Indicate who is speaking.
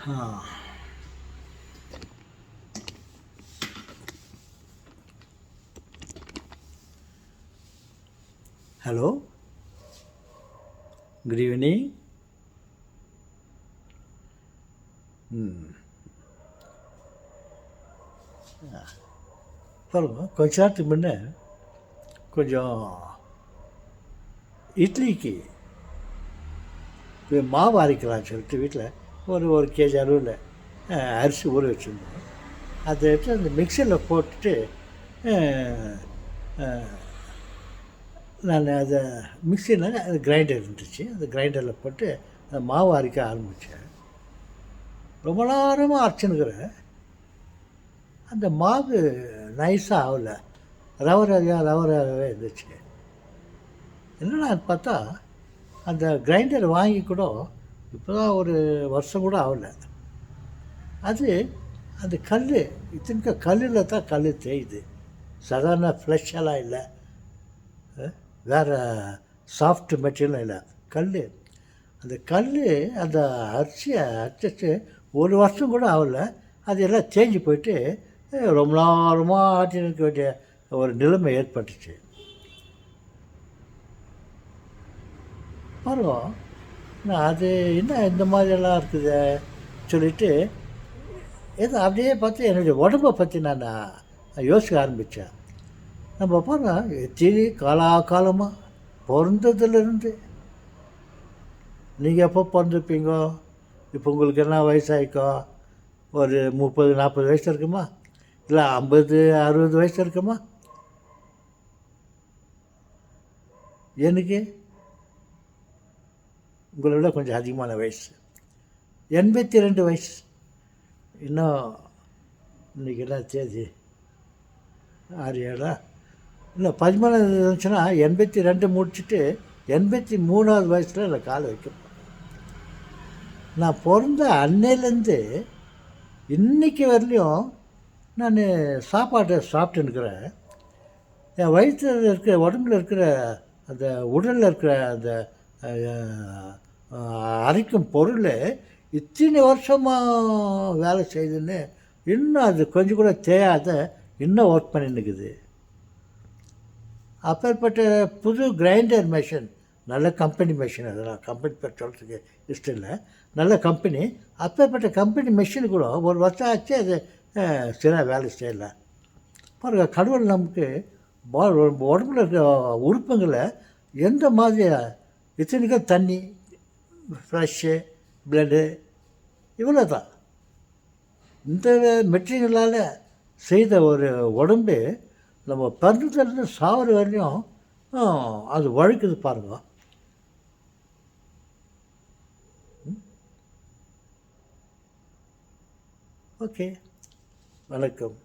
Speaker 1: Ah. Hello, good evening. பாருங்க கொஞ்ச நேரத்துக்கு முன்ன கொஞ்சம் இட்லிக்கு மாவு அரைக்கலாம்னு சொல்லிட்டு வீட்டில் ஒரு கேஜி அளவில் அரிசி ஊற வச்சுருந்தோம். அதை எடுத்து அந்த மிக்சரில் போட்டுட்டு நான் அதை மிக்சியில் அது கிரைண்டர் இருந்துச்சு, அந்த கிரைண்டரில் போட்டு அந்த மாவு அரைக்க ஆரம்பித்தேன். ரொம்ப நேரமாக அரைச்சுன்னுக்கிறேன். அந்த மாவு நைஸாக ஆகலை, ரவராகவே இருந்துச்சு. என்னடா பார்த்தா அந்த கிரைண்டர் வாங்கி கூட இப்போ தான் ஒரு வருஷம் கூட ஆகலை. அது அந்த கல் இத்தனைக்கு கல்லில் தான் கல் தேயுது, சாதாரண ஃப்ளஷெல்லாம் இல்லை, வேறு சாஃப்ட் மெட்டீரியலும் இல்லை, கல். அந்த கல் அந்த அரிசியை அரைச்சி ஒரு வருஷம் கூட ஆகலை, அது எல்லாம் தேஞ்சு போயிட்டு ரொம்ப நேரமாக ஆட்டி நிற்க வேண்டிய ஒரு நிலைமை ஏற்பட்டுச்சு. பாருங்க, நான் அது என்ன இந்த மாதிரியெல்லாம் இருக்குது சொல்லிவிட்டு ஏதோ அப்படியே பார்த்து என்னுடைய உடம்பை பற்றி நான் யோசிக்க ஆரம்பித்தேன். நம்ம பாருங்க, எத்தனை காலமாக பிறந்ததுலேருந்து, நீங்கள் எப்போ பிறந்திருப்பீங்கோ, இப்போ உங்களுக்கு என்ன வயசாகிக்கோ, ஒரு 30-40 வயசு இருக்குமா, இல்லை 50-60 வயசு இருக்குமா? எனக்கு உங்களை விட கொஞ்சம் அதிகமான வயசு, 82 வயசு. இன்னும் இன்றைக்கி என்ன தேதி, 6-7 இல்லை 13 இருந்துச்சுன்னா 82 முடிச்சுட்டு 83வது வயசில் இல்லை காலை வைக்க. நான் பிறந்த அன்னையிலேருந்து இன்றைக்கி வரலையும் நான் சாப்பாட்டை சாப்பிட்டுன்னுக்கிறேன். என் வயிற்றில் இருக்கிற உடம்புல இருக்கிற அந்த உடலில் இருக்கிற அந்த அரைக்கும் பொருள் இத்தனை வருஷமாக வேலை செய்யுதுன்னு இன்னும் அது கொஞ்சம் கூட தேயாத இன்னும் ஒர்க் பண்ணின்னுக்குது. அப்பேற்பட்ட புது கிரைண்டர் மிஷின், நல்ல கம்பெனி மிஷின், அதெல்லாம் கம்பெனி பேர் சொல்கிறதுக்கு இஷ்டம் இல்லை, நல்ல கம்பெனி. அப்பேற்பட்ட கம்பெனி மிஷின் கூட ஒரு வருஷம் ஆச்சு அது சரியாக வேலை செய்யலை. பாருங்க, கடவுள் நமக்கு உடம்புல இருக்கிற உறுப்புங்களை எந்த மாதிரி இத்தனைக்கும் தண்ணி, ஃப்ளஷ்ஷு, ப்ளட்டு, இவ்வளோ தான். இந்த மெட்டீரியலால் செய்த ஒரு உடம்பு நம்ம பிறந்ததுலேருந்து சாவர வரையும் அது வழுக்குது பாருங்க. ஓகே, வணக்கம்.